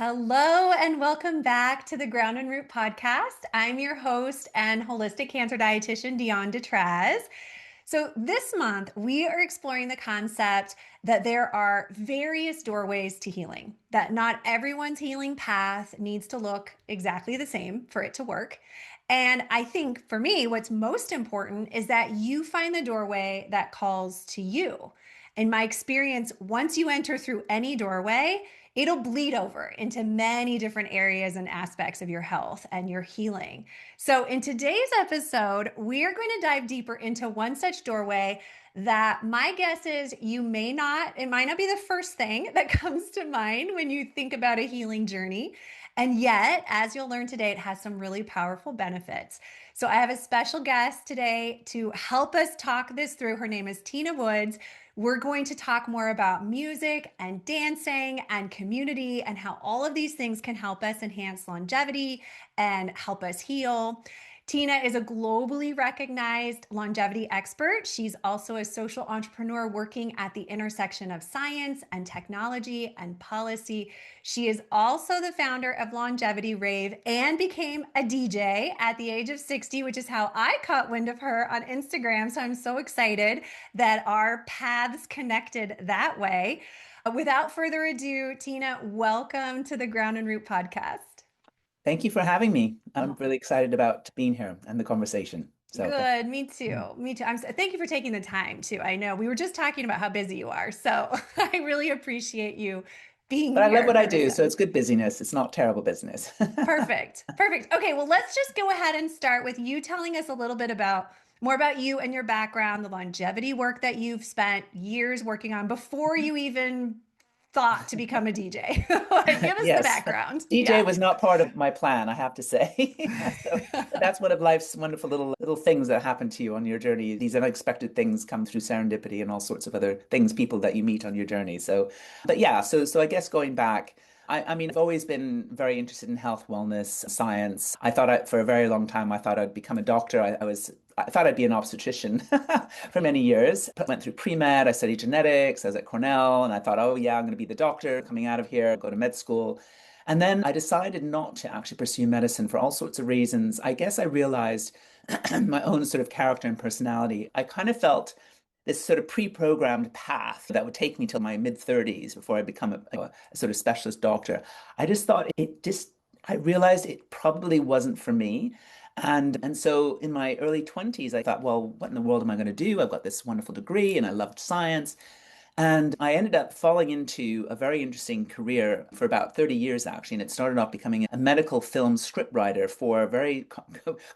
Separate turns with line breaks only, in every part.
Hello and welcome back to the Ground and Root podcast. I'm your host and holistic cancer dietitian, Dion Detraz. So, this month we are exploring the concept that there are various doorways to healing, that not everyone's healing path needs to look exactly the same for it to work. And I think for me, what's most important is that you find the doorway that calls to you. In my experience, once you enter through any doorway, it'll bleed over into many different areas and aspects of your health and your healing. So, in today's episode, we are going to dive deeper into one such doorway that my guess is it might not be the first thing that comes to mind when you think about a healing journey. And yet, as you'll learn today, it has some really powerful benefits. So, I have a special guest today to help us talk this through. Her name is Tina Woods. We're going to talk more about music and dancing and community and how all of these things can help us enhance longevity and help us heal. Tina is a globally recognized longevity expert. She's also a social entrepreneur working at the intersection of science and technology and policy. She is also the founder of Longevity Rave and became a DJ at the age of 60, which is how I caught wind of her on Instagram. So I'm so excited that our paths connected that way. Without further ado, Tina, welcome to the Ground and Root podcast.
Thank you for having me. I'm really excited about being here and the conversation. So thank
Good, me
you.
too. Me too. Thank you for taking the time too. I know we were just talking about how busy you are, so I really appreciate you being
But I love
here
what I
for
do,
this.
so it's good busyness. It's not terrible business.
Perfect. Perfect. Okay, well, let's just go ahead and start with you telling us a little bit about more about you and your background, the longevity work that you've spent years working on before you even thought to become a DJ. Like, give us the
Yes,
background.
DJ
Yeah.
was not part of my plan, I have to say. So, but that's one of life's wonderful little things that happen to you on your journey. These unexpected things come through serendipity and all sorts of other things, people that you meet on your journey. So, but yeah, so I guess going back. I mean, I've always been very interested in health, wellness, science. For a very long time, I thought I'd become a doctor. I thought I'd be an obstetrician for many years. I went through pre-med, I studied genetics, I was at Cornell, and I thought, oh yeah, I'm going to be the doctor coming out of here, go to med school. And then I decided not to actually pursue medicine for all sorts of reasons. I guess I realized my own sort of character and personality. I kind of felt this sort of pre-programmed path that would take me till my mid-30s before I become a sort of specialist doctor. I just thought I realized it probably wasn't for me. And so in my early 20s, I thought, well, what in the world am I going to do? I've got this wonderful degree and I loved science. And I ended up falling into a very interesting career for about 30 years, actually. And it started off becoming a medical film scriptwriter for very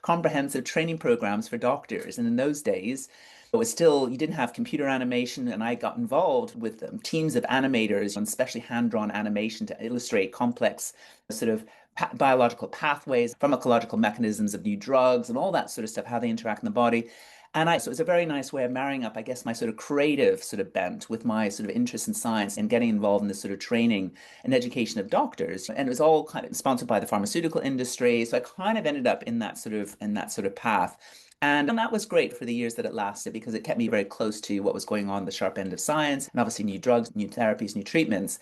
comprehensive training programs for doctors. And in those days, it was still, you didn't have computer animation. And I got involved with teams of animators, and especially hand-drawn animation to illustrate complex sort of biological pathways, pharmacological mechanisms of new drugs, and all that sort of stuff, how they interact in the body. So it's a very nice way of marrying up, I guess, my sort of creative sort of bent with my sort of interest in science and getting involved in this sort of training and education of doctors. And it was all kind of sponsored by the pharmaceutical industry. So I kind of ended up in that sort of path. And that was great for the years that it lasted because it kept me very close to what was going on at the sharp end of science and obviously new drugs, new therapies, new treatments.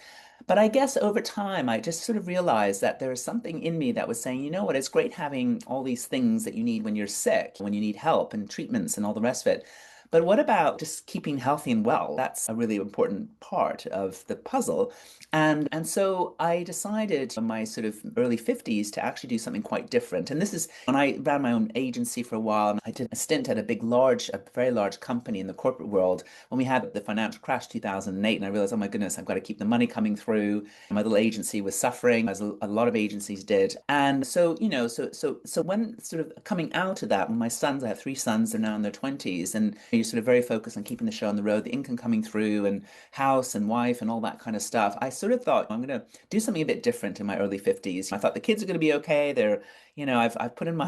But I guess over time, I just sort of realized that there was something in me that was saying, you know what, it's great having all these things that you need when you're sick, when you need help and treatments and all the rest of it. But what about just keeping healthy and well? That's a really important part of the puzzle. And so I decided in my sort of early 50s to actually do something quite different. And this is when I ran my own agency for a while, and I did a stint at a very large company in the corporate world when we had the financial crash 2008. And I realized, oh my goodness, I've got to keep the money coming through. My little agency was suffering, as a lot of agencies did. And so, so when sort of coming out of that, when my sons, I have three sons, they're now in their 20s, and you're sort of very focused on keeping the show on the road, the income coming through, and house and wife and all that kind of stuff. I sort of thought I'm going to do something a bit different in my early 50s. I thought the kids are going to be okay. I've put in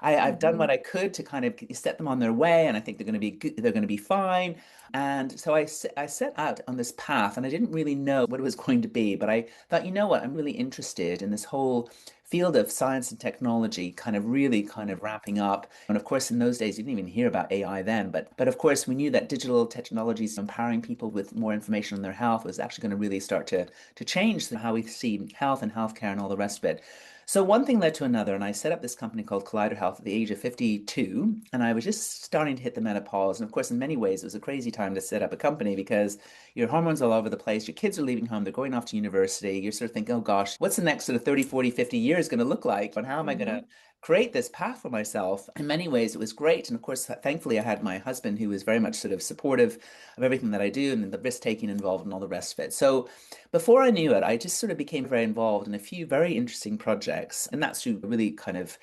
I've done what
Mhm.
I could to kind of set them on their way, and I think they're going to be good, they're going to be fine. And so I set out on this path, and I didn't really know what it was going to be, but I thought, you know what, I'm really interested in this whole field of science and technology kind of really kind of ramping up. And of course, in those days, you didn't even hear about AI then, but of course, we knew that digital technologies empowering people with more information on their health was actually going to really start to change how we see health and healthcare and all the rest of it. So one thing led to another, and I set up this company called Collider Health at the age of 52, and I was just starting to hit the menopause. And of course, in many ways, it was a crazy time to set up a company because your hormones all over the place, your kids are leaving home, they're going off to university, you're sort of thinking, oh gosh, what's the next sort of 30, 40, 50 years going to look like? And how am I going to
Hmm.
create this path for myself? In many ways, it was great. And of course, thankfully, I had my husband who was very much sort of supportive of everything that I do and the risk taking involved and all the rest of it. So before I knew it, I just sort of became very involved in a few very interesting projects. And that's through really kind of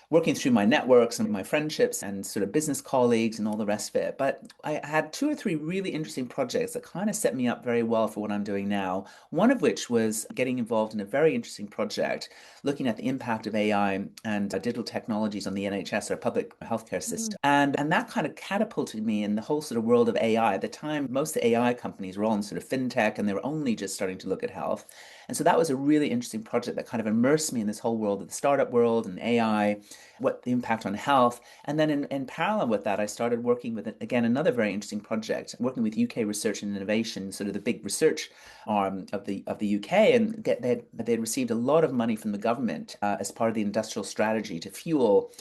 working through my networks and my friendships and sort of business colleagues and all the rest of it. But I had two or three really interesting projects that kind of set me up very well for what I'm doing now. One of which was getting involved in a very interesting project looking at the impact of AI and digital technologies on the NHS, our public healthcare
Hmm.
system. And that kind of catapulted me in the whole sort of world of AI. At the time, most of the AI companies were all in sort of fintech and they were only just starting to look at health. And so that was a really interesting project that kind of immersed me in this whole world of the startup world and AI, what the impact on health. And then in parallel with that, I started working with, again, another very interesting project, working with UK Research and Innovation, sort of the big research arm of the UK. And they'd received a lot of money from the government as part of the industrial strategy to fuel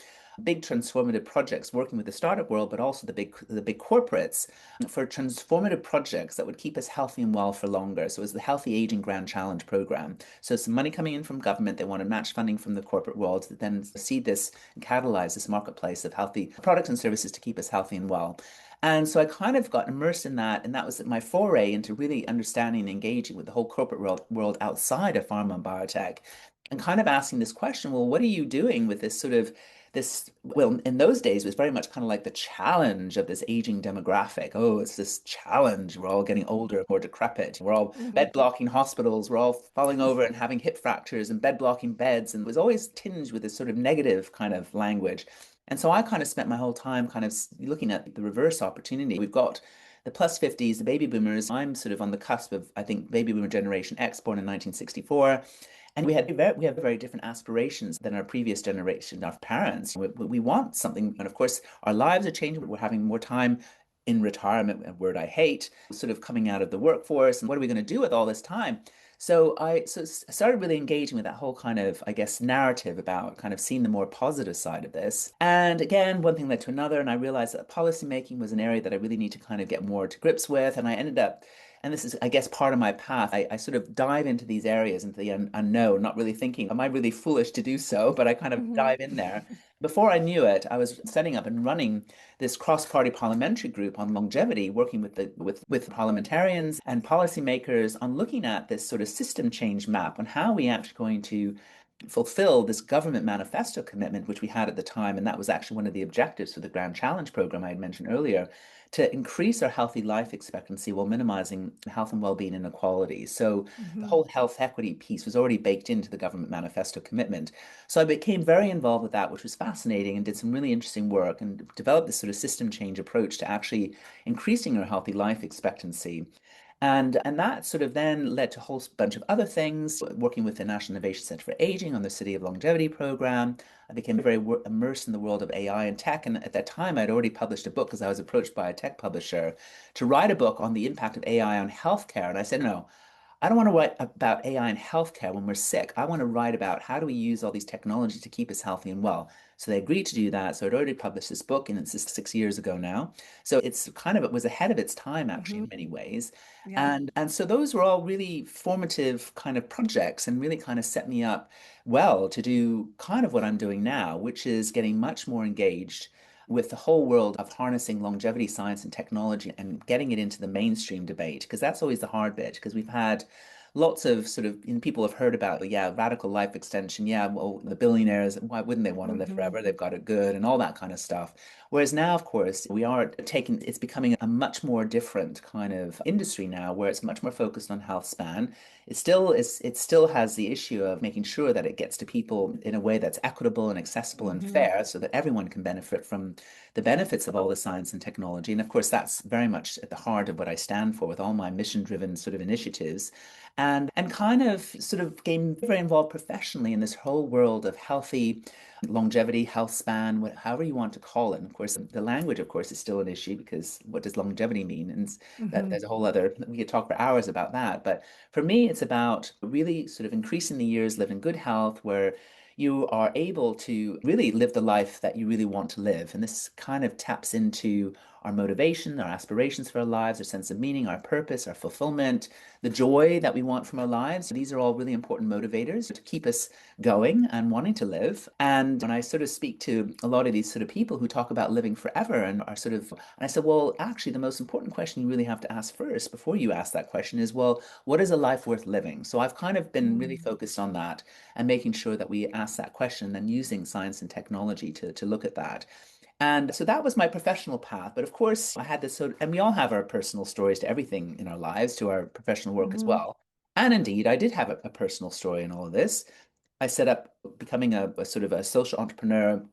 big transformative projects working with the startup world, but also the big corporates for transformative projects that would keep us healthy and well for longer. So it was the Healthy Aging Grand Challenge program. So some money coming in from government, they wanted match funding from the corporate world to then seed this and catalyze this marketplace of healthy products and services to keep us healthy and well. And so I kind of got immersed in that, and that was my foray into really understanding and engaging with the whole corporate world outside of pharma and biotech, and kind of asking this question, well, what are you doing with this sort of well, in those days, it was very much kind of like the challenge of this aging demographic. Oh, it's this challenge. We're all getting older, more decrepit. We're all
Hmm.
bed blocking hospitals. We're all falling over and having hip fractures and bed blocking beds. And it was always tinged with this sort of negative kind of language. And so I kind of spent my whole time kind of looking at the reverse opportunity. We've got the plus 50s, the baby boomers. I'm sort of on the cusp of, I think, baby boomer generation X, born in 1964. And we have very different aspirations than our previous generation, our parents. We want something, and of course, our lives are changing. We're having more time in retirement, a word I hate, sort of coming out of the workforce. And what are we going to do with all this time? So I started really engaging with that whole kind of, I guess, narrative about kind of seeing the more positive side of this. And again, one thing led to another, and I realized that policy making was an area that I really need to kind of get more to grips with. And I ended up, and this is, I guess, part of my path. I sort of dive into these areas, into the unknown, not really thinking, am I really foolish to do so? But I kind of
Hmm.
dive in there. Before I knew it, I was setting up and running this cross-party parliamentary group on longevity, working with with parliamentarians and policymakers on looking at this sort of system change map on how we actually going to fulfill this government manifesto commitment, which we had at the time. And that was actually one of the objectives for the Grand Challenge program I had mentioned earlier, to increase our healthy life expectancy while minimizing health and well-being inequalities. So the
Hmm.
whole health equity piece was already baked into the government manifesto commitment. So I became very involved with that, which was fascinating, and did some really interesting work and developed this sort of system change approach to actually increasing our healthy life expectancy. And that sort of then led to a whole bunch of other things, working with the National Innovation Center for Aging on the City of Longevity program. I became very immersed in the world of AI and tech. And at that time, I'd already published a book because I was approached by a tech publisher to write a book on the impact of AI on healthcare. And I said, no, I don't want to write about AI in healthcare when we're sick. I want to write about how do we use all these technologies to keep us healthy and well. So they agreed to do that. So I'd already published this book, and it's just 6 years ago now. So it's kind of, it was ahead of its time actually
Hmm.
in many ways.
Yeah.
And so those were all really formative kind of projects and really kind of set me up well to do kind of what I'm doing now, which is getting much more engaged with the whole world of harnessing longevity science and technology and getting it into the mainstream debate, because that's always the hard bit, because we've had lots of sort of, people have heard about, yeah, radical life extension. Yeah, well, the billionaires, why wouldn't they want to live
Hmm.
forever? They've got it good and all that kind of stuff. Whereas now, of course, we are taking, it's becoming a much more different kind of industry now, where it's much more focused on health span. It still has the issue of making sure that it gets to people in a way that's equitable and accessible and
Hmm.
fair, so that everyone can benefit from the benefits of all the science and technology. And of course, that's very much at the heart of what I stand for with all my mission-driven sort of initiatives. and kind of sort of became very involved professionally in this whole world of healthy longevity, health span, however you want to call it. And of course, the language, of course, is still an issue because what does longevity mean? And that
Hmm.
there's a whole other, we could talk for hours about that. But for me, it's about really sort of increasing the years, live in good health, where you are able to really live the life that you really want to live. And this kind of taps into our motivation, our aspirations for our lives, our sense of meaning, our purpose, our fulfillment, the joy that we want from our lives. These are all really important motivators to keep us going and wanting to live. And when I sort of speak to a lot of these sort of people who talk about living forever and are sort of, and I said, well, actually, the most important question you really have to ask first before you ask that question is, well, what is a life worth living? So I've kind of been really focused on that and making sure that we ask that question and using science and technology to look at that. And so that was my professional path. But of course, I had this sort of, and we all have our personal stories to everything in our lives, to our professional work as
Hmm.
well. And indeed, I did have a personal story in all of this. I set up becoming a sort of a social entrepreneur,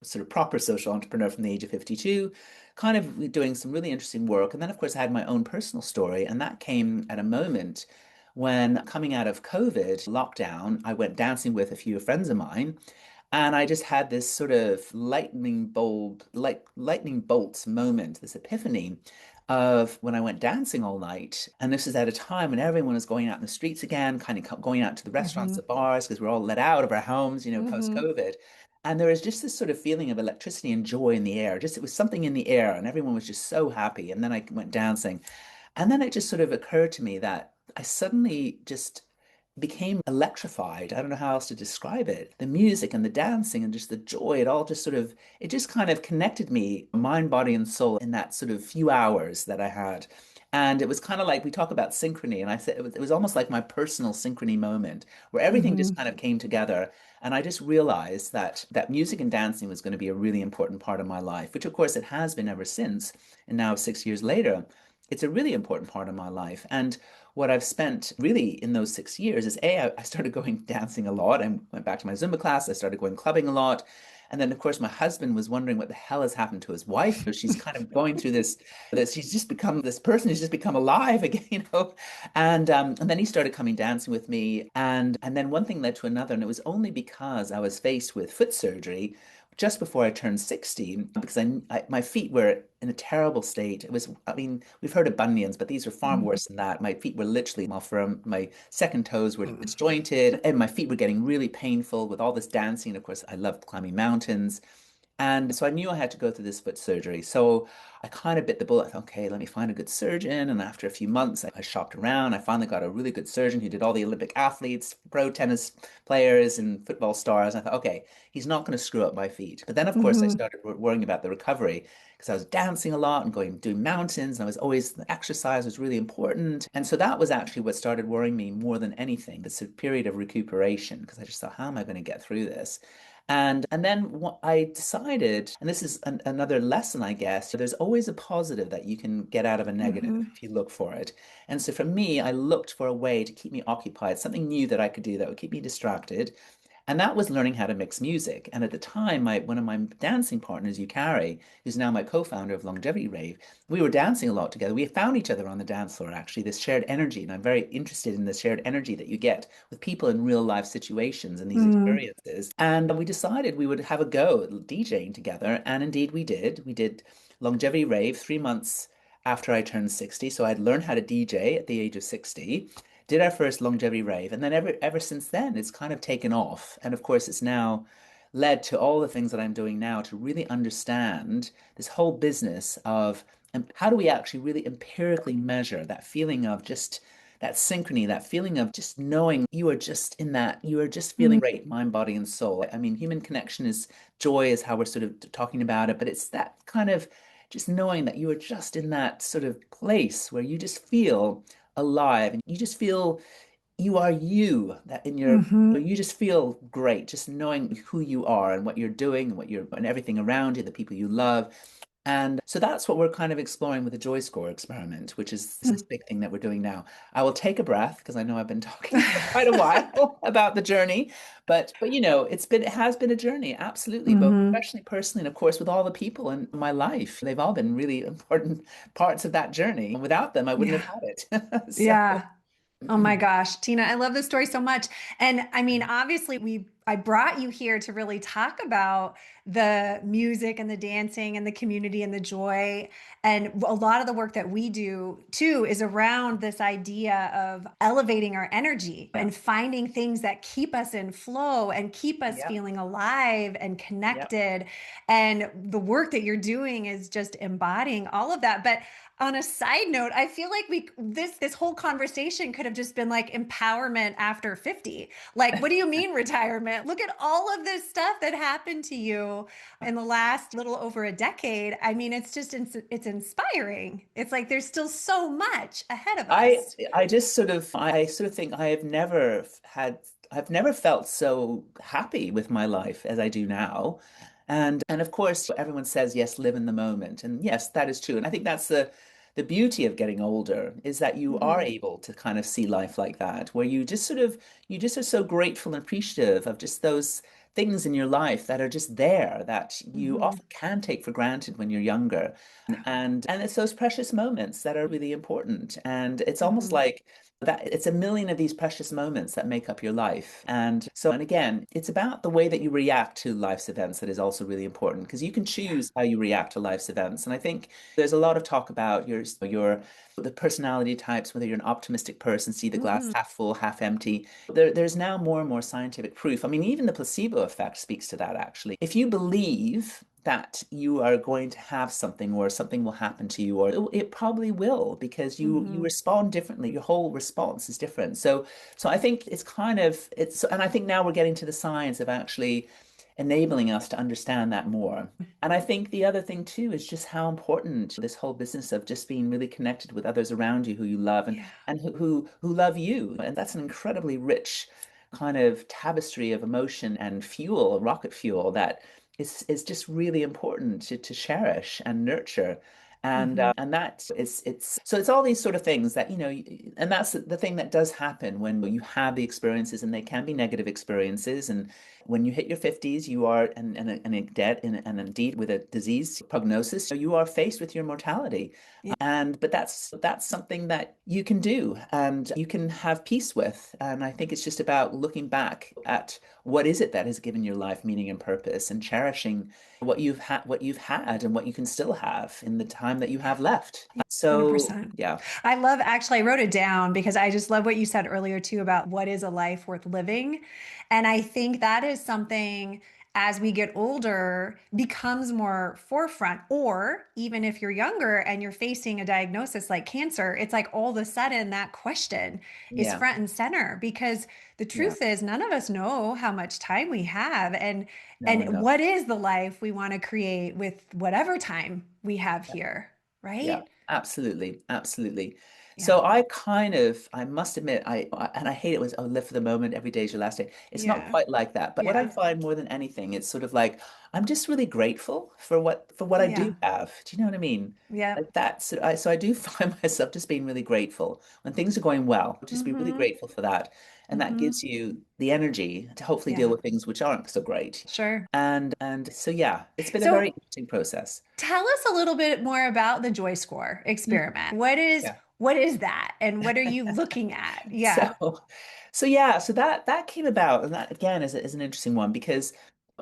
sort of proper social entrepreneur from the age of 52, kind of doing some really interesting work. And then, of course, I had my own personal story. And that came at a moment when coming out of COVID lockdown, I went dancing with a few friends of mine. And I just had this sort of lightning bolts moment, this epiphany of when I went dancing all night. And this is at a time when everyone was going out in the streets again, kind of going out to the restaurants,
Hmm.
the bars, because we're all let out of our homes,
Hmm.
post-COVID. And there was just this sort of feeling of electricity and joy in the air. Just it was something in the air, and everyone was just so happy. And then I went dancing. And then it just sort of occurred to me that I suddenly just became electrified. I don't know how else to describe it. The music and the dancing and just the joy, it all just sort of, it just kind of connected me, mind, body, and soul in that sort of few hours that I had. And it was kind of like we talk about synchrony, and I said it was almost like my personal synchrony moment where everything just
Hmm.
kind of came together. And I just realized that music and dancing was going to be a really important part of my life, which of course it has been ever since. And now 6 years later, it's a really important part of my life. And what I've spent really in those 6 years is I started going dancing a lot. I went back to my Zumba class. I started going clubbing a lot. And then, of course, my husband was wondering what the hell has happened to his wife. She's kind of going through this, she's just become this person who's just become alive again, And then he started coming dancing with me. And then one thing led to another. And it was only because I was faced with foot surgery just before I turned 60, because my feet were in a terrible state. It was, I mean, we've heard of bunions, but these were far worse than that. My feet were literally malformed. My second toes were disjointed, and my feet were getting really painful with all this dancing. Of course, I loved climbing mountains. And so I knew I had to go through this foot surgery. So I kind of bit the bullet. I thought, okay, let me find a good surgeon. And after a few months, I shopped around. I finally got a really good surgeon who did all the Olympic athletes, pro tennis players, and football stars. And I thought, okay, he's not going to screw up my feet. But then, of course, I
Hmm.
started worrying about the recovery because I was dancing a lot and doing mountains. And I was always, the exercise was really important. And so that was actually what started worrying me more than anything, this period of recuperation, because I just thought, how am I going to get through this? And then what I decided, and this is another lesson, I guess, there's always a positive that you can get out of a negative
Hmm.
if you look for it. And so for me, I looked for a way to keep me occupied, something new that I could do that would keep me distracted. And that was learning how to mix music. And at the time, one of my dancing partners, Yukari, who's now my co-founder of Longevity Rave, we were dancing a lot together. We found each other on the dance floor, actually, this shared energy. And I'm very interested in the shared energy that you get with people in real life situations and these
Hmm.
experiences. And we decided we would have a go at DJing together. And indeed, we did. We did Longevity Rave 3 months after I turned 60. So I'd learned how to DJ at the age of 60, did our first longevity rave, and then ever since then, it's kind of taken off. And of course, it's now led to all the things that I'm doing now to really understand this whole business of how do we actually really empirically measure that feeling of just that synchrony, that feeling of just knowing you are just in that, you are just feeling great, mind, body, and soul. I mean, human connection is joy, is how we're sort of talking about it, but it's that kind of just knowing that you are just in that sort of place where you just feel alive and you just feel you are you that in your
Hmm.
you just feel great just knowing who you are and what you're doing and what you're and everything around you, the people you love. And so that's what we're kind of exploring with the joy score experiment, which is this big thing that we're doing now. I will take a breath because I know I've been talking for quite a while about the journey, but it has been a journey, absolutely, both
Hmm.
professionally, personally, and of course with all the people in my life. They've all been really important parts of that journey. Without them, I wouldn't
Yeah.
have had it. So
Yeah. Oh my gosh, Tina, I love this story so much. And I mean, obviously I brought you here to really talk about the music and the dancing and the community and the joy. And a lot of the work that we do too is around this idea of elevating our energy
Yeah,
and finding things that keep us in flow and keep us
yeah,
feeling alive and
yeah.
connected. And the work that you're doing is just embodying all of that. But on a side note, I feel like this whole conversation could have just been like empowerment after 50. Like, what do you mean retirement? Look at all of this stuff that happened to you in the last little over a decade. I mean, it's inspiring. It's like there's still so much ahead of
I
us.
I sort of think I've never felt so happy with my life as I do now. And of course everyone says yes, live in the moment. And yes, that is true. And I think that's the beauty of getting older is that you are
Hmm.
able to kind of see life like that, where you just are so grateful and appreciative of just those things in your life that are just there that you
Hmm.
often can take for granted when you're younger. And it's those precious moments that are really important. And it's almost
Hmm.
like that it's a million of these precious moments that make up your life. And so, and again, it's about the way that you react to life's events that is also really important because you can
Yeah.
choose how you react to life's events. And I think there's a lot of talk about the personality types, whether you're an optimistic person, see the glass
Hmm.
half full, half empty. There's now more and more scientific proof. I mean, even the placebo effect speaks to that, actually. If you believe that you are going to have something or something will happen to you, or it probably will because you
Hmm.
respond differently. Your whole response is different. So I think it's kind of it's and I think now we're getting to the science of actually enabling us to understand that more. And I think the other thing too is just how important this whole business of just being really connected with others around you who you love
Yeah.
and who love you. And that's an incredibly rich kind of tapestry of emotion and fuel, rocket fuel that is just really important to cherish and nurture.
Hmm.
And that it's so it's all these sort of things that and that's the thing that does happen when you have the experiences, and they can be negative experiences. And when you hit your 50s, you are and a dead and indeed with a disease prognosis, so you are faced with your mortality.
Yeah.
And but that's something that you can do and you can have peace with. And I think it's just about looking back at what is it that has given your life meaning and purpose, and cherishing what you've had and what you can still have in the time that you
Yeah.
have left. So
100%.
yeah,
I love, actually, I wrote it down because I just love what you said earlier too about what is a life worth living. And I think that is something as we get older becomes more forefront. Or even if you're younger and you're facing a diagnosis like cancer, it's like all of a sudden that question is
yeah,
front and center because the
yeah.
truth is none of us know how much time we have
No one
and
knows.
what is the life we want to create with whatever time we have here,
Yeah,
right?
absolutely, absolutely.
Yeah.
So I must admit, and I hate it was, oh, live for the moment, every day is your last day. It's not
Yeah.
quite like that. But what I
Yeah.
find more than anything, it's sort of like I'm just really grateful for what I do
Yeah.
have. Do you know what I mean?
Yeah.
Like that's so I do find myself just being really grateful when things are going well. Just be really
Mm-hmm.
grateful for that, and that
Mm-hmm.
gives you the energy to hopefully deal
Yeah.
with things which aren't so great.
Sure.
And so yeah, it's been a very
So
interesting process.
tell us a little bit more about the Joy Score
Mm,
experiment.
yeah.
What is that? And what are you looking at? Yeah.
So, so yeah, so that came about, and that again is an interesting one because,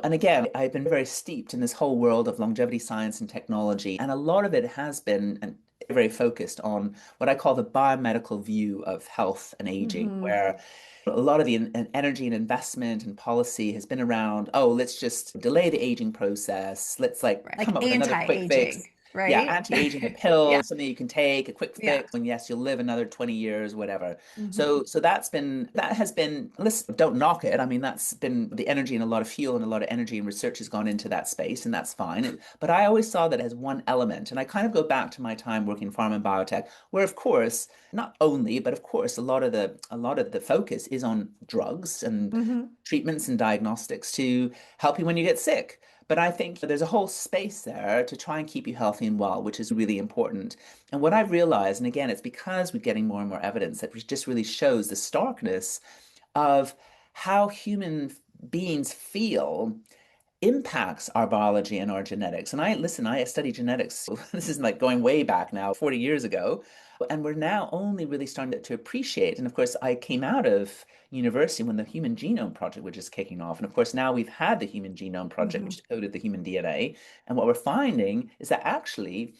and again, I've been very steeped in this whole world of longevity science and technology, and a lot of it has been very focused on what I call the biomedical view of health and aging,
Mm-hmm.
where a lot of the energy and investment and policy has been around, oh, let's just delay the aging process. Let's like
Right.
come
Like
up with another quick fix.
anti-aging,
Yeah,
right?
anti-aging, a pill,
Yeah.
something you can take, a quick
Yeah.
fix, and yes, you'll live another 20 years, whatever.
Mm-hmm.
So that has been, listen, don't knock it. I mean, that's been the energy, and a lot of fuel and a lot of energy and research has gone into that space, and that's fine. But I always saw that as one element. And I kind of go back to my time working in pharma and biotech, where of course, not only, but of course, a lot of the focus is on drugs and
Mm-hmm.
treatments and diagnostics to help you when you get sick. But I think there's a whole space there to try and keep you healthy and well, which is really important. And what I've realized, and again, it's because we're getting more and more evidence that just really shows the starkness of how human beings feel impacts our biology and our genetics. And I studied genetics. This is like going way back now, 40 years ago. And we're now only really starting to appreciate. And of course, I came out of university when the Human Genome Project was just kicking off. And of course, now we've had the Human Genome Project,
Hmm.
which decoded the human DNA. And what we're finding is that actually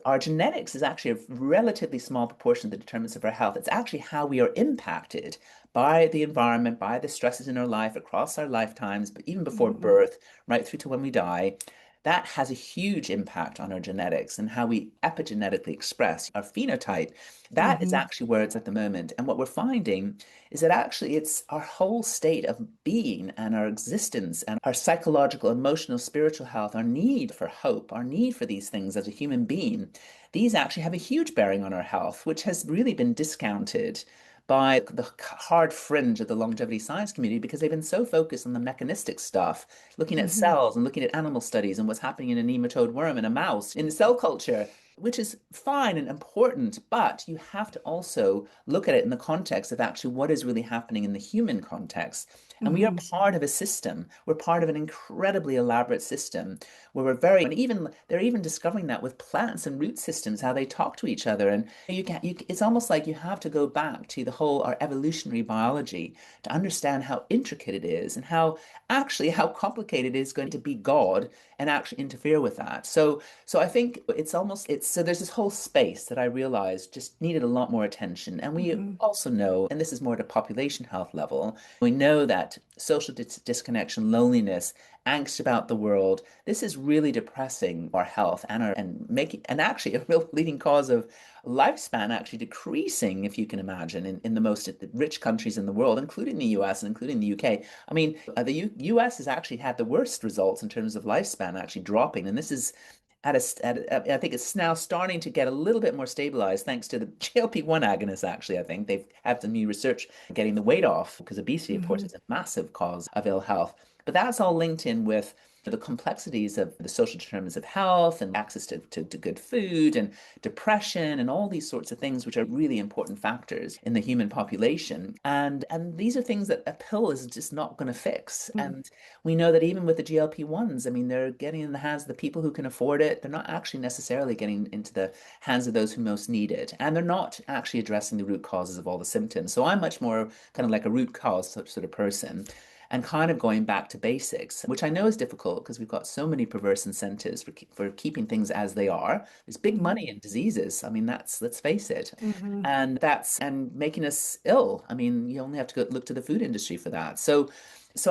our genetics is actually a relatively small proportion of the determinants of our health. It's actually how we are impacted by the environment, by the stresses in our life across our lifetimes, but even before
Hmm.
birth, right through to when we die. That has a huge impact on our genetics and how we epigenetically express our phenotype. That is
Hmm.
actually where it's at the moment. And what we're finding is that actually it's our whole state of being and our existence and our psychological, emotional, spiritual health, our need for hope, our need for these things as a human being. These actually have a huge bearing on our health, which has really been discounted by the hard fringe of the longevity science community because they've been so focused on the mechanistic stuff, looking at
Hmm.
cells and looking at animal studies and what's happening in a nematode worm in a mouse in cell culture, which is fine and important, but you have to also look at it in the context of actually what is really happening in the human context. And we are
Hmm.
part of a system. We're part of an incredibly elaborate system where we're very, and even they're even discovering that with plants and root systems, how they talk to each other. And it's almost like you have to go back to the whole our evolutionary biology to understand how intricate it is and how complicated it is going to be God and actually interfere with that. So I think it's so there's this whole space that I realized just needed a lot more attention. And we
Hmm.
also know, and this is more at a population health level, we know that social disconnection, loneliness, angst about the world, this is really depressing our health and making and actually a real leading cause of lifespan actually decreasing, if you can imagine, in the most rich countries in the world, including the US and including the UK. I mean, the US has actually had the worst results in terms of lifespan actually dropping, and this is I think it's now starting to get a little bit more stabilized thanks to the GLP-1 agonists. Actually, I think they've had some new research getting the weight off because obesity, of course,
Hmm.
is a massive cause of ill health. But that's all linked in with the complexities of the social determinants of health and access to good food and depression and all these sorts of things, which are really important factors in the human population. And these are things that a pill is just not going to fix. And we know that even with the GLP-1s, I mean, they're getting in the hands of the people who can afford it. They're not actually necessarily getting into the hands of those who most need it. And they're not actually addressing the root causes of all the symptoms. So I'm much more kind of like a root cause sort of person and kind of going back to basics, which I know is difficult because we've got so many perverse incentives for keeping things as they are. There's big
Hmm.
money in diseases. I mean, let's face it.
Hmm.
And making us ill. I mean, you only have to go look to the food industry for that. So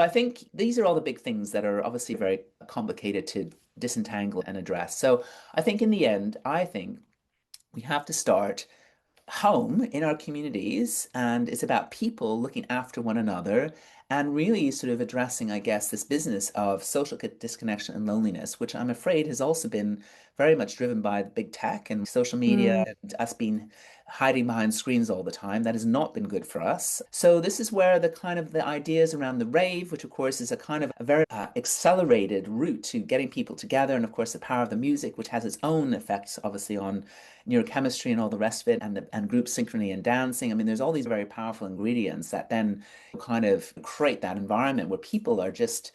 I think these are all the big things that are obviously very complicated to disentangle and address. So I think in the end, I think we have to start home in our communities, and it's about people looking after one another and really sort of addressing, I guess, this business of social disconnection and loneliness, which I'm afraid has also been very much driven by the big tech and social media
Hmm.
and us being hiding behind screens all the time. That has not been good for us. So this is where the kind of the ideas around the rave, which of course is a kind of a very accelerated route to getting people together, and of course the power of the music, which has its own effects, obviously, on neurochemistry and all the rest of it, and group synchrony and dancing. I mean, there's all these very powerful ingredients that then kind of create that environment where people are just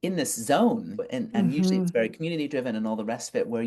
in this zone, and usually
Hmm.
it's very community driven and all the rest of it, where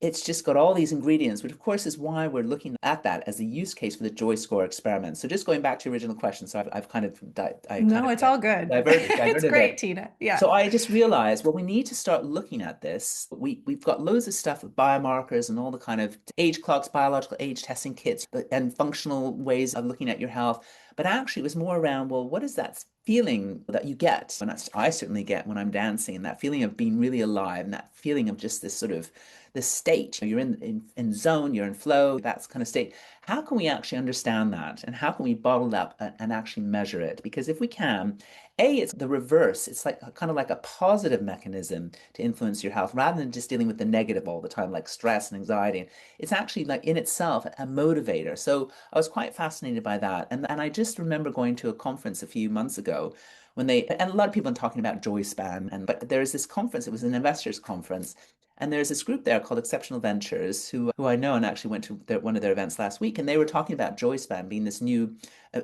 it's just got all these ingredients, which of course is why we're looking at that as a use case for the Joy Score experiment. So just going back to your original question, so I've kind of
No, it's all good. It's
diverted
great,
there.
Tina. Yeah.
So I just realized, well, we need to start looking at this. We've got loads of stuff with biomarkers and all the kind of age clocks, biological age testing kits, and functional ways of looking at your health. But actually, it was more around, well, what is that feeling that you get? And I certainly get when I'm dancing, and that feeling of being really alive, and that feeling of just this sort of this state. You're in zone, you're in flow, that's kind of state. How can we actually understand that? And how can we bottle it up and actually measure it? Because if we can, it's the reverse. It's like kind of like a positive mechanism to influence your health rather than just dealing with the negative all the time, like stress and anxiety. It's actually like in itself a motivator. So I was quite fascinated by that. And I just remember going to a conference a few months ago when and a lot of people are talking about joy span, but there was this conference, it was an investors conference. And there's this group there called Exceptional Ventures, who I know and actually went to one of their events last week, and they were talking about Joyspan being this new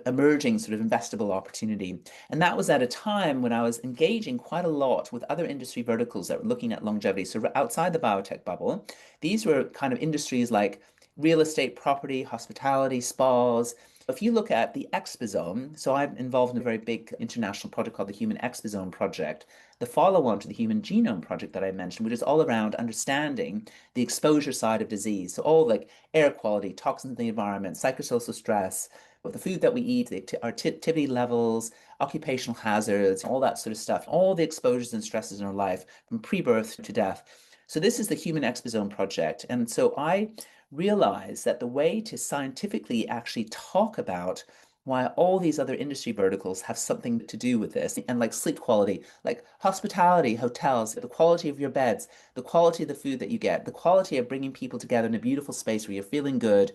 emerging sort of investable opportunity. And that was at a time when I was engaging quite a lot with other industry verticals that were looking at longevity. So outside the biotech bubble, these were kind of industries like real estate, property, hospitality, spas. If you look at the exposome, so I'm involved in a very big international project called the Human Exposome Project, the follow-on to the Human Genome Project that I mentioned, which is all around understanding the exposure side of disease. So all like air quality, toxins in the environment, psychosocial stress, the food that we eat, our activity levels, occupational hazards, all that sort of stuff, all the exposures and stresses in our life from pre-birth to death. So this is the Human Exposome Project. And so I realized that the way to scientifically actually talk about why all these other industry verticals have something to do with this, and like sleep quality, like hospitality, hotels, the quality of your beds, the quality of the food that you get, the quality of bringing people together in a beautiful space where you're feeling good.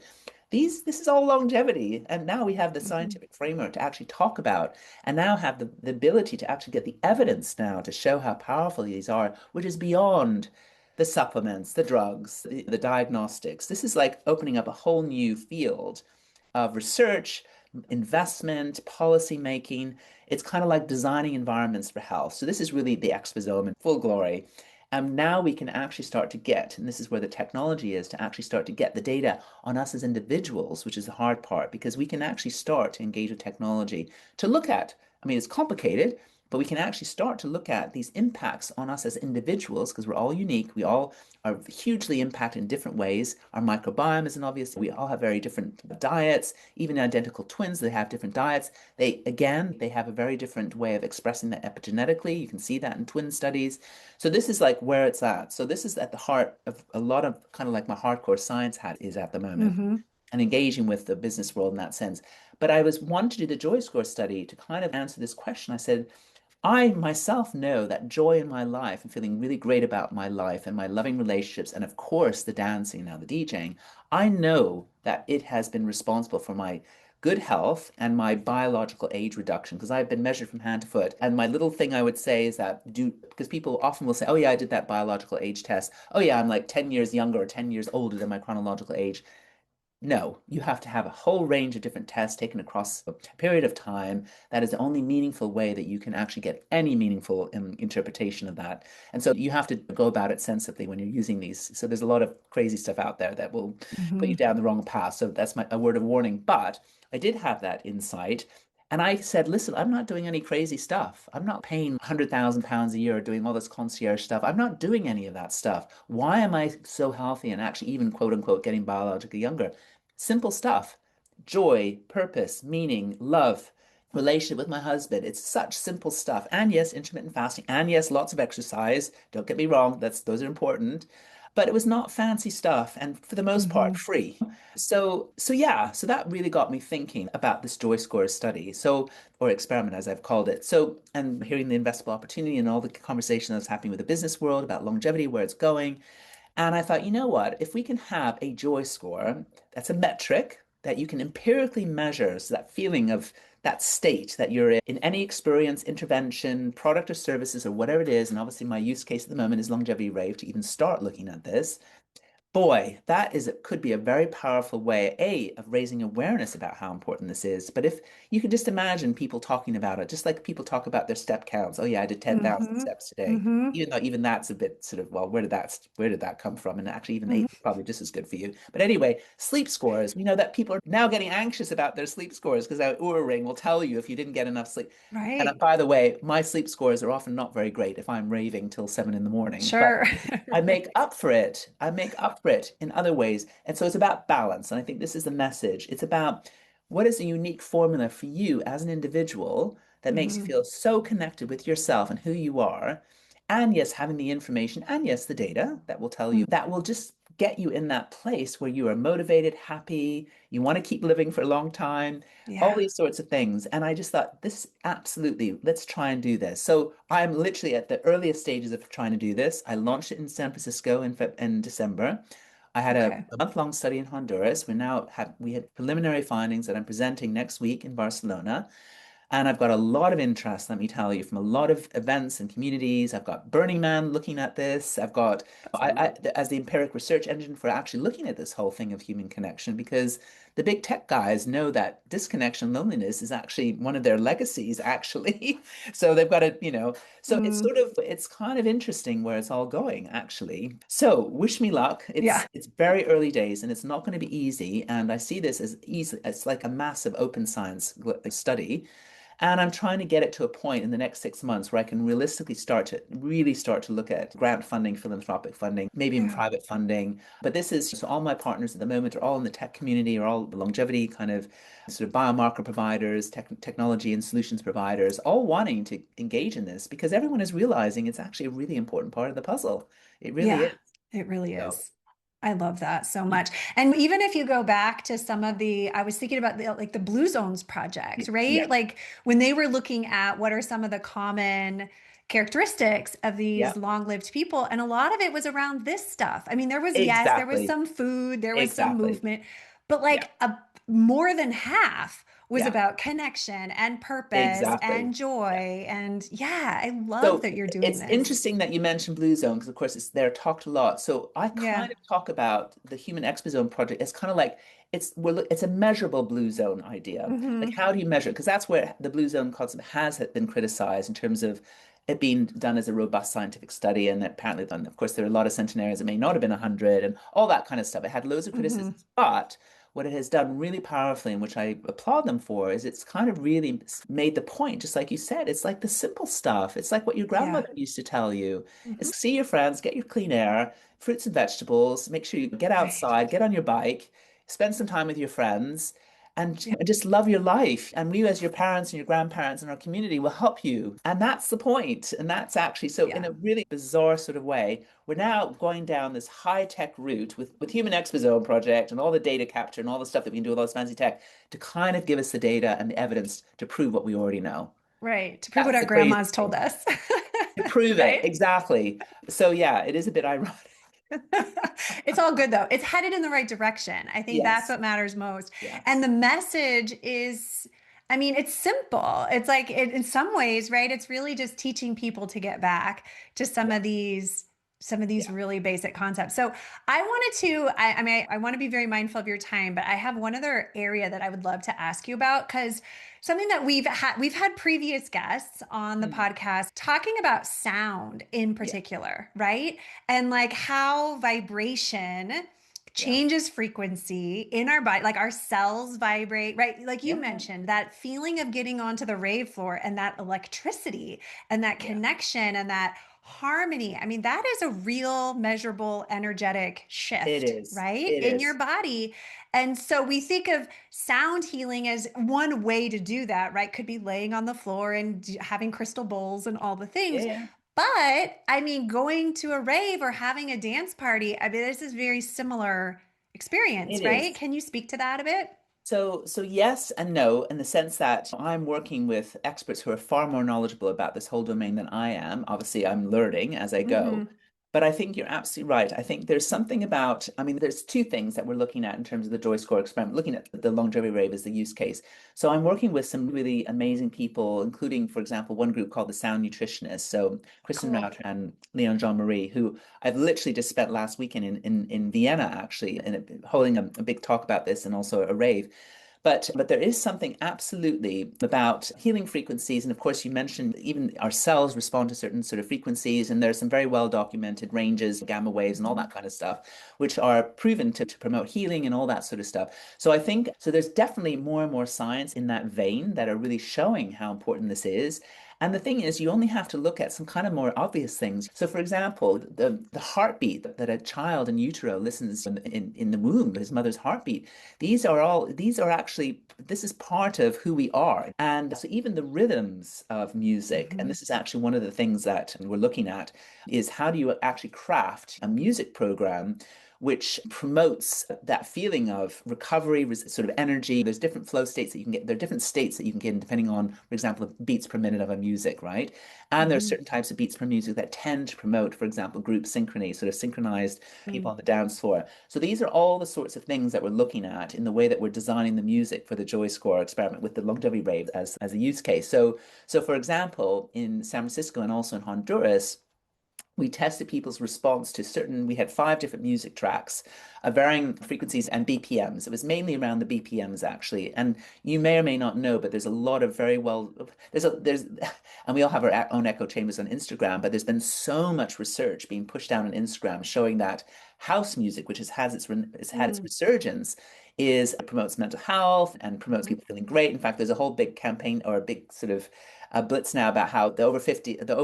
This is all longevity. And now we have the
Mm-hmm.
scientific framework to actually talk about and now have the ability to actually get the evidence now to show how powerful these are, which is beyond the supplements, the drugs, the diagnostics. This is like opening up a whole new field of research, investment, policy making. It's kind of like designing environments for health. So this is really the exposome in full glory. And now we can actually start to get, and this is where the technology is, to actually start to get the data on us as individuals, which is the hard part, because we can actually start to engage with technology to look at. I mean, it's complicated, but we can actually start to look at these impacts on us as individuals because we're all unique. We all are hugely impacted in different ways. Our microbiome is an obvious. We all have very different diets. Even identical twins, they have different diets. They have a very different way of expressing that epigenetically. You can see that in twin studies. So this is like where it's at. So this is at the heart of a lot of kind of like my hardcore science hat is at the moment
Mm-hmm.
and engaging with the business world in that sense. But I was wanting to do the Joy Score study to kind of answer this question. I said, I myself know that joy in my life and feeling really great about my life and my loving relationships, and of course, the dancing now, the DJing, I know that it has been responsible for my good health and my biological age reduction because I've been measured from hand to foot. And my little thing I would say is that because people often will say, oh, yeah, I did that biological age test. Oh, yeah, I'm like 10 years younger or 10 years older than my chronological age. No, you have to have a whole range of different tests taken across a period of time. That is the only meaningful way that you can actually get any meaningful interpretation of that. And so you have to go about it sensibly when you're using these. So there's a lot of crazy stuff out there that will put
Mm-hmm.
you down the wrong path. So that's a word of warning. But I did have that insight. And I said, listen, I'm not doing any crazy stuff. I'm not paying £100,000 a year doing all this concierge stuff. I'm not doing any of that stuff. Why am I so healthy and actually even quote unquote getting biologically younger? Simple stuff. Joy, purpose, meaning, love, relationship with my husband. It's such simple stuff. And yes, intermittent fasting. And yes, lots of exercise. Don't get me wrong, those are important. But it was not fancy stuff and for the most
Mm-hmm.
part free. So yeah, so that really got me thinking about this Joy Score study. So or experiment as I've called it. So and hearing the investable opportunity and all the conversation that's happening with the business world about longevity, where it's going. And I thought, you know what? If we can have a joy score, that's a metric that you can empirically measure. So that feeling of that state that you're in any experience, intervention, product or services, or whatever it is. And obviously, my use case at the moment is longevity rave to even start looking at this. Boy, that is could be a very powerful way, A, of raising awareness about how important this is. But if you could just imagine people talking about it, just like people talk about their step counts. Oh yeah, I did 10,000
Mm-hmm.
steps today.
Mm-hmm.
Even though even that's a bit sort of, well, where did that come from? And actually even eight
Mm-hmm.
is probably just as good for you. But anyway, sleep scores. We know that people are now getting anxious about their sleep scores because our Oura ring will tell you if you didn't get enough sleep. And
Right.
by the way, my sleep scores are often not very great if I'm raving till 7 in the morning. But
Sure.
I make
Right.
up for it. I make up for it in other ways. And so it's about balance. And I think this is the message. It's about what is a unique formula for you as an individual that makes you
Mm-hmm.
feel so connected with yourself and who you are. And yes, having the information and yes, the data that will tell you that will just get you in that place where you are motivated, happy, you want to keep living for a long time, all
Yeah.
these sorts of things. And I just thought, this absolutely, let's try and do this. So I'm literally at the earliest stages of trying to do this. I launched it in San Francisco in December. I had a,
Okay.
a month-long study in Honduras. We had preliminary findings that I'm presenting next week in Barcelona. And I've got a lot of interest, let me tell you, from a lot of events and communities. I've got Burning Man looking at this. I've got
Awesome.
as the empiric research engine for actually looking at this whole thing of human connection because the big tech guys know that disconnection loneliness is actually one of their legacies, actually. So they've got to, so
Mm,
it's kind of interesting where it's all going, actually. So wish me luck.
yeah.
It's very early days and it's not going to be easy. And I see this as easy, it's like a massive open science study. And I'm trying to get it to a point in the next 6 months where I can realistically really start to look at grant funding, philanthropic funding, maybe even
Yeah.
private funding. But this is so all my partners at the moment are all in the tech community, are all the longevity kind of sort of biomarker providers, technology and solutions providers, all wanting to engage in this because everyone is realizing it's actually a really important part of the puzzle. It really
Yeah,
is.
it really
So,
is. I love that so much. And even if you go back to some of I was thinking about like the Blue Zones project,
yeah,
right? Like when they were looking at what are some of the common characteristics of
yeah,
these long-lived people, and a lot of it was around this stuff. I mean, there was
exactly,
some food, there was some
exactly.
movement, but
Yeah,
like a more than half was
yeah,
about connection and purpose
exactly.
and joy. And yeah, I love
So
that you're doing
it's
this.
interesting that you mentioned Blue Zone because, of course, they're talked a lot. So I
Yeah.
kind of talk about the Human Exposome Project. It's kind of like it's a measurable Blue Zone idea. Like,
Hmm.
how do you measure? Because that's where the Blue Zone concept has been criticized in terms of it being done as a robust scientific study, and apparently, then, of course, there are a lot of centenarians. It may not have been 100, and all that kind of stuff. It had loads of
Hmm.
criticisms, but what it has done really powerfully, and which I applaud them for, is it's kind of really made the point, just like you said, it's like the simple stuff. It's like what your
Yeah.
grandmother used to tell you.
Hmm.
It's see your friends, get your clean air, fruits and vegetables, make sure you get
Right.
outside, get on your bike, spend some time with your friends,
Yeah.
and just love your life. And we, as your parents and your grandparents and our community, will help you. And that's the point. And that's actually so, in
Yeah.
a really bizarre sort of way, we're now going down this high-tech route with Human Exposome Project and all the data capture and all the stuff that we can do with all this fancy tech to kind of give us the data and the evidence to prove what we already know.
Right. To prove what
That's
our
the crazy
grandmas told
thing.
us.
To prove it,
Right?
exactly. So yeah, it is a bit ironic.
It's all good though. It's headed in the right direction. I think that's
Yes,
what matters most. And
yes,
the message is, I mean, it's simple. It's like in some ways, right? It's really just teaching people to get back to
yeah,
some of these
yeah.
really basic concepts. So I mean, I want to be very mindful of your time, but I have one other area that I would love to ask you about because something that we've had previous guests on the
Mm,
podcast talking about sound in
yeah,
particular, right? And like how vibration
yeah,
changes frequency in our body, like our cells vibrate, right? Like you
yeah,
mentioned, that feeling of getting onto the rave floor and that electricity and that
yeah.
connection and that harmony. I mean, that is a real measurable energetic
It
shift,
is.
right?
It
In your
is.
body. And so we think of sound healing as one way to do that, right? Could be laying on the floor and having crystal bowls and all the
Yeah,
things.
yeah.
But I mean, going to a rave or having a dance party, I mean, this is very similar
It
experience, right?
is.
Can you speak to that a bit?
So yes and no, in the sense that I'm working with experts who are far more knowledgeable about this whole domain than I am. Obviously, I'm learning as I go.
Hmm.
But I think you're absolutely right. I think there's something about, I mean, there's two things that we're looking at in terms of the Joy Score experiment, looking at the longevity rave as the use case. So I'm working with some really amazing people, including, for example, one group called the Sound Nutritionists. So Kristen
Cool.
Router and Leon Jean Marie, who I've literally just spent last weekend in Vienna, actually, and holding a big talk about this and also a rave. But there is something absolutely about healing frequencies. And of course, you mentioned even our cells respond to certain sort of frequencies, and there's some very well documented ranges, gamma waves, and all
Hmm.
that kind of stuff, which are proven to promote healing and all that sort of stuff. So I think so there's definitely more and more science in that vein that are really showing how important this is. And the thing is, you only have to look at some kind of more obvious things. So, for example, the heartbeat that a child in utero listens in the womb, his mother's heartbeat, these are actually, this is part of who we are. And so even the rhythms of music, and
Hmm.
this is actually one of the things that we're looking at, is how do you actually craft a music program which promotes that feeling of recovery, sort of energy. There's different flow states that you can get. There are different states that you can get depending on, for example, the beats per minute of a music, right? And there's
Hmm.
certain types of beats per music that tend to promote, for example, group synchrony, sort of synchronized people on the dance floor. So these are all the sorts of things that we're looking at in the way that we're designing the music for the Joy Score experiment with the longevity rave as a use case. So for example, in San Francisco and also in Honduras, we tested people's response to certain, we had 5 different music tracks of varying frequencies and BPMs. It was mainly around the BPMs actually. And you may or may not know, but there's a lot of very well, and we all have our own echo chambers on Instagram, but there's been so much research being pushed down on Instagram showing that house music, which has had its
Mm.
resurgence, is promotes mental health and promotes people feeling great. In fact, there's a whole big campaign or a big sort of blitz now about how the over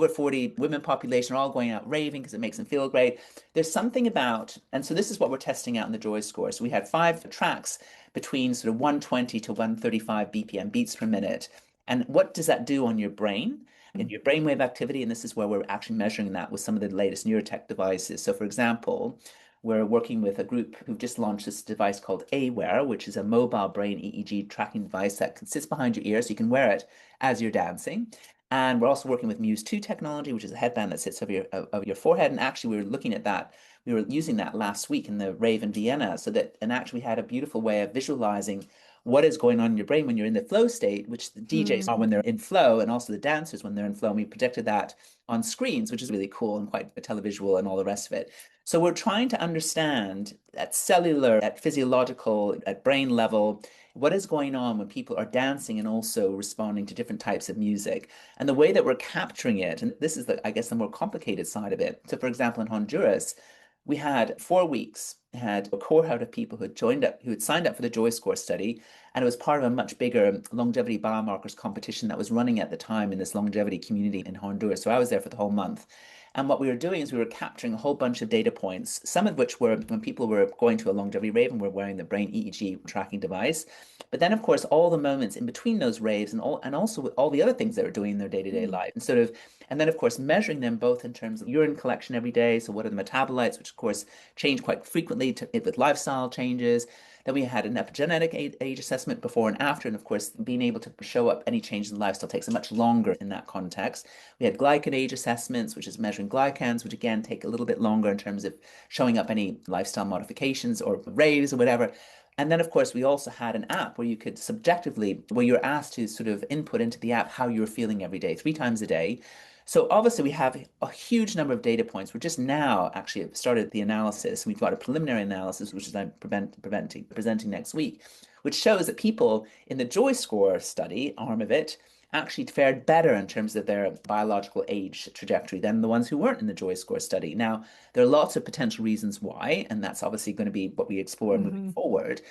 40 women population are all going out raving because it makes them feel great. There's something about, and so this is what we're testing out in the Joy score. So we had 5 tracks between sort of 120 to 135 BPM beats per minute. And what does that do on your brain? In your brainwave activity, and this is where we're actually measuring that with some of the latest Neurotech devices. So, for example, we're working with a group who've just launched this device called Aware, which is a mobile brain EEG tracking device that sits behind your ear, so you can wear it as you're dancing. And we're also working with Muse 2 technology, which is a headband that sits over your forehead. And actually, we were looking at that. We were using that last week in the rave in Vienna, and actually we had a beautiful way of visualizing what is going on in your brain when you're in the flow state, which the DJs
Mm.
are when they're in flow, and also the dancers when they're in flow. And we projected that on screens, which is really cool and quite televisual and all the rest of it. So we're trying to understand at cellular, at physiological, at brain level, what is going on when people are dancing and also responding to different types of music. And the way that we're capturing it, and this is I guess, the more complicated side of it. So, for example, in Honduras, we had 4 weeks, had a cohort of people who had joined up, who had signed up for the Joy Score study, and it was part of a much bigger longevity biomarkers competition that was running at the time in this longevity community in Honduras. So I was there for the whole month. And what we were doing is we were capturing a whole bunch of data points, some of which were when people were going to a longevity rave and were wearing the brain EEG tracking device. But then, of course, all the moments in between those raves and also with all the other things they were doing in their day-to-day
Mm.
life. And then, of course, measuring them both in terms of urine collection every day. So what are the metabolites, which of course change quite frequently with lifestyle changes. Then we had an epigenetic age assessment before and after. And of course, being able to show up any changes in lifestyle takes a much longer in that context. We had glycan age assessments, which is measuring glycans, which again take a little bit longer in terms of showing up any lifestyle modifications or raves or whatever. And then, of course, we also had an app where you could subjectively, where you're asked to sort of input into the app how you're feeling every day, 3 times a day. So obviously we have a huge number of data points. We're just now actually started the analysis. We've got a preliminary analysis, which is I'm presenting next week, which shows that people in the Joy Score study arm of it actually fared better in terms of their biological age trajectory than the ones who weren't in the Joy Score study. Now, there are lots of potential reasons why, and that's obviously going to be what we explore moving
Hmm.
forward.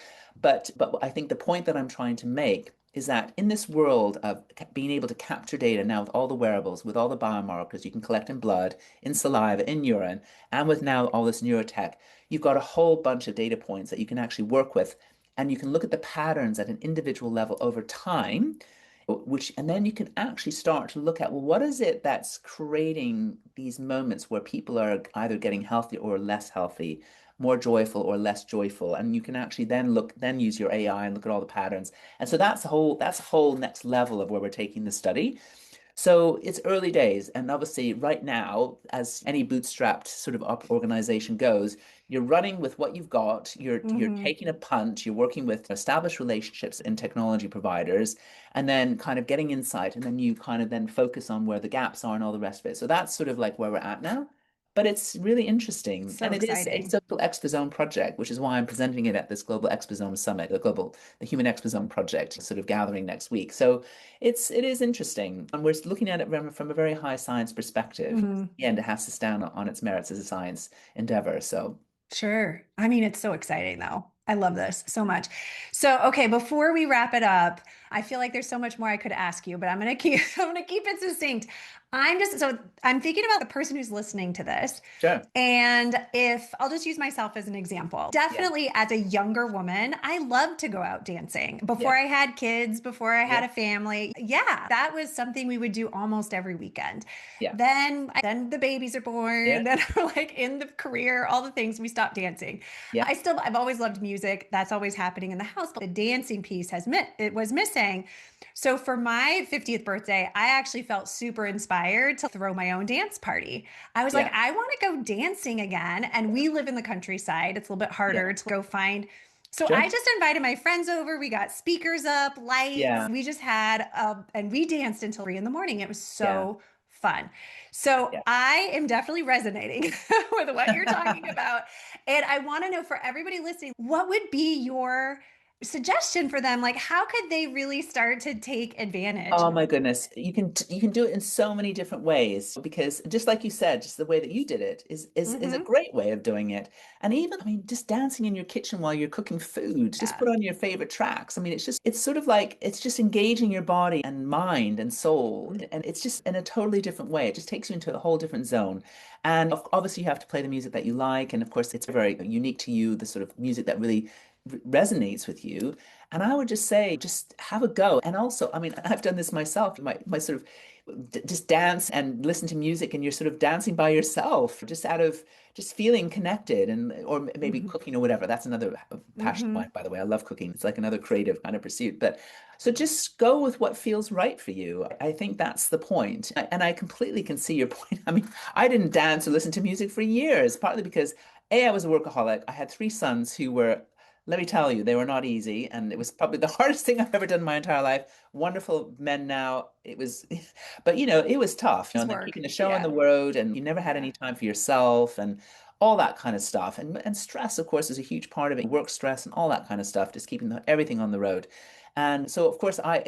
But I think the point that I'm trying to make is that in this world of being able to capture data now with all the wearables, with all the biomarkers you can collect in blood, in saliva, in urine, and with now all this neurotech, you've got a whole bunch of data points that you can actually work with. And you can look at the patterns at an individual level over time, and then you can actually start to look at, well, what is it that's creating these moments where people are either getting healthy or less healthy, more joyful or less joyful, and you can actually then use your AI and look at all the patterns. And so that's a whole next level of where we're taking the study. So it's early days, and obviously, right now, as any bootstrapped sort of up organization goes, you're running with what you've got. You're
Hmm.
taking a punt. You're working with established relationships and technology providers, and then kind of getting insight, and then you kind of then focus on where the gaps are and all the rest of it. So that's sort of like where we're at now. But it's really interesting,
So
and it's
exciting.
a global exposome project, which is why I'm presenting it at this global exposome summit, the Human Exposome Project, sort of gathering next week. So it is interesting, and we're looking at it from a very high science perspective.
Hmm.
And it has to stand on its merits as a science endeavor. So
Sure. I mean, it's so exciting though. I love this so much. So, okay, before we wrap it up, I feel like there's so much more I could ask you, but I'm going to keep I'm going to keep it succinct. I'm thinking about the person who's listening to this.
sure,
And if I'll just use myself as an example,
yeah,
definitely as a younger woman, I loved to go out dancing before
yeah,
I had kids, before I had
yeah,
a family. Yeah, that was something we would do almost every weekend.
yeah,
Then the babies are
yeah,
born, then we're like in the career, all the things, we stop dancing.
yeah,
I've always loved music. That's always happening in the house, but the dancing piece it was missing. So for my 50th birthday, I actually felt super inspired to throw my own dance party. I was like,
yeah,
I want to go dancing again. And we live in the countryside. It's a little bit harder
yeah,
to go find. So I
sure,
just invited my friends over. We got speakers up, lights.
yeah,
We just had, and we danced until 3 in the morning. It was
yeah.
so fun. So
Yeah.
I am definitely resonating with what you're talking about. And I want to know, for everybody listening, what would be your suggestion for them? Like, how could they really start to take advantage?
Oh my goodness. You can do it in so many different ways because just like you said, just the way that you did it is a
Hmm.
great way of doing it. And even, I mean, just dancing in your kitchen while you're cooking food, just
Yeah.
put on your favorite tracks. I mean, it's sort of like it's just engaging your body and mind and soul. And it's just in a totally different way. It just takes you into a whole different zone. And obviously you have to play the music that you like. And of course, it's very unique to you, the sort of music that really resonates with you. And I would just say, just have a go. And also, I mean, I've done this myself, my sort of just dance and listen to music, and you're sort of dancing by yourself, just out of just feeling connected, and or maybe
Hmm.
cooking or whatever. That's another passion of
Hmm.
mine, by the way. I love cooking. It's like another creative kind of pursuit. But so just go with what feels right for you. I think that's the point. And I completely can see your point. I mean, I didn't dance or listen to music for years, partly because A, I was a workaholic. I had three sons who were, let me tell you, they were not easy, and it was probably the hardest thing I've ever done in my entire life. Wonderful men now. It was, but it was tough,
It's
and then
work.
keeping the show on
Yeah.
the road, and you never had
Yeah.
any time for yourself, and all that kind of stuff. And stress, of course, is a huge part of it. Work stress and all that kind of stuff, just keeping everything on the road. And so, of course, I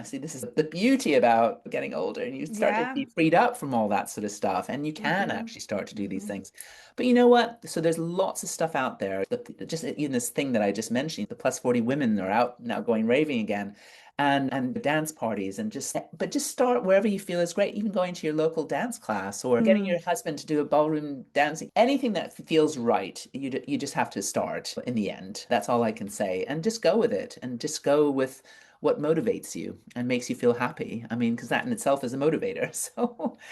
see this is the beauty about getting older, and you start to
Yeah.
be freed up from all that sort of stuff, and you can
Hmm.
actually start to do these
Hmm.
things. But you know what? So there's lots of stuff out there. Just in this thing that I just mentioned, the plus 40 women are out now going raving again, and dance parties, and just start wherever you feel is great. Even going to your local dance class or getting
Mm.
your husband to do a ballroom dancing, anything that feels right. You just have to start in the end. That's all I can say. And just go with it, and just go with what motivates you and makes you feel happy. I mean, because that in itself is a motivator.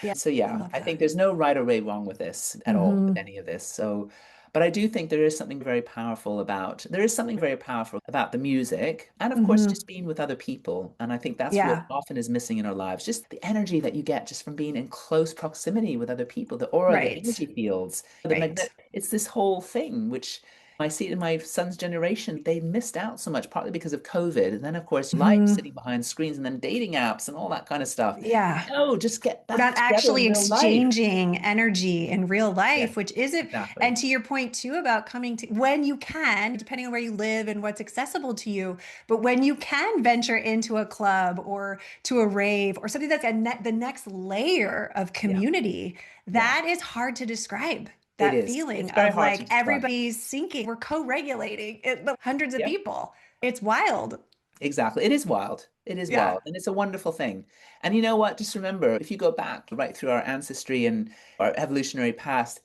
Yeah.
So
I
yeah,
love
I think
that.
there's no right or way wrong with this at all, with
Hmm.
any of this. So, but I do think there is something very powerful about the music, and of course,
Hmm.
just being with other people. And I think that's what
Yeah.
often is missing in our lives, just the energy that you get just from being in close proximity with other people, the aura, the
Right.
energy fields, the
Right.
magnet. It's this whole thing, which I see it in my son's generation. They missed out so much, partly because of COVID. And then, of course, life
Hmm.
sitting behind screens and then dating apps and all that kind of stuff.
Yeah.
No, just get
We're
back
not
together in
actually
real life.
exchanging energy in real
Yes,
life, which isn't, and
exactly.
to your point too about coming to when you can, depending on where you live and what's accessible to you, but when you can venture into a club or to a rave or something that's the next layer of
Yeah,
community,
yeah,
that is hard to describe.
it
That
is.
feeling
It's very
of
hard to
like
describe.
everybody's syncing, we're co-regulating it, but hundreds of
Yeah,
people. It's wild.
exactly. It is wild. It is
Yeah.
wild. And it's a wonderful thing. And you know what? Just remember, if you go back right through our ancestry and our evolutionary past,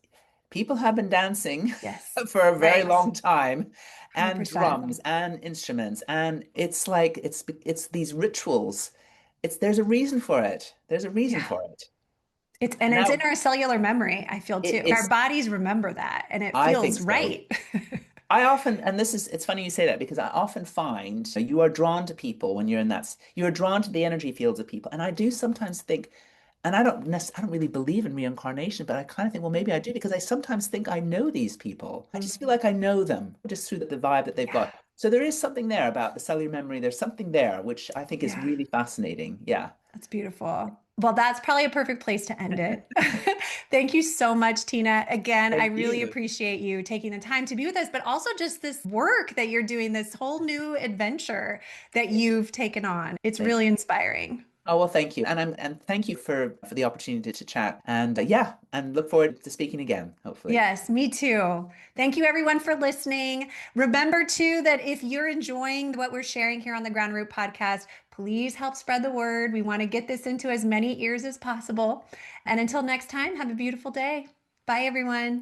people have been dancing
Yes.
for a very
Right.
long time, and
100%.
drums and instruments. And it's like it's these rituals. There's a reason for it. There's a reason
Yeah.
for it.
It's in
Now
our cellular memory, I feel too. Our
it's
bodies remember that and it
I
feels
think so.
right.
I often, and it's funny you say that because I often find you are drawn to people when you're in you're drawn to the energy fields of people. And I do sometimes think, and I don't really believe in reincarnation, but I kind of think, well, maybe I do because I sometimes think I know these people. I just feel like I know them just through the vibe that they've
Yeah.
got. So there is something there about the cellular memory. There's something there, which I think is
Yeah.
really fascinating. Yeah.
That's beautiful. Well, that's probably a perfect place to end it. Thank you so much, Tina. Again, I
Thank
really
you.
appreciate you taking the time to be with us, but also just this work that you're doing, this whole new adventure that you've taken on. It's
Thank
really
you.
inspiring.
Oh, well, thank you. And thank you for the opportunity to chat. And yeah, and look forward to speaking again, hopefully.
Yes, me too. Thank you, everyone, for listening. Remember, too, that if you're enjoying what we're sharing here on the Ground Root podcast, please help spread the word. We want to get this into as many ears as possible. And until next time, have a beautiful day. Bye, everyone.